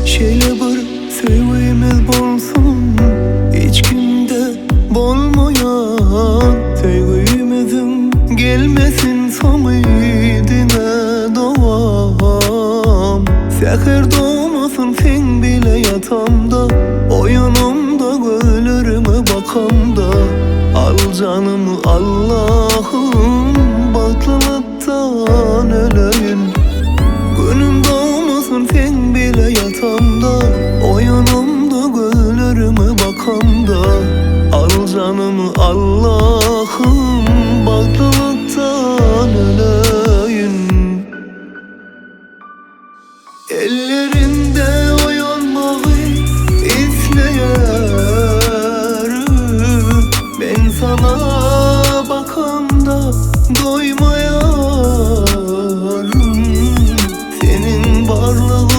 Şöyle bir sevgimiz bolsun, hiç kimde bolmayan. Sevgimizin gelmesin samidine davam. Seher doğmasın sen bile yatamda, o yanımda gözlerime bakamda. Al canımı Allah'ım, baklılıktan öleyim. Günüm doğmasın sen bile yatamda, o yanımda gözlerime bakamda. Al canımı Allah'ım, baklılıktan öleyim. Ellerinde uyanmayı isteyerim. Ben sana bakamda doymayarım. Senin varlığın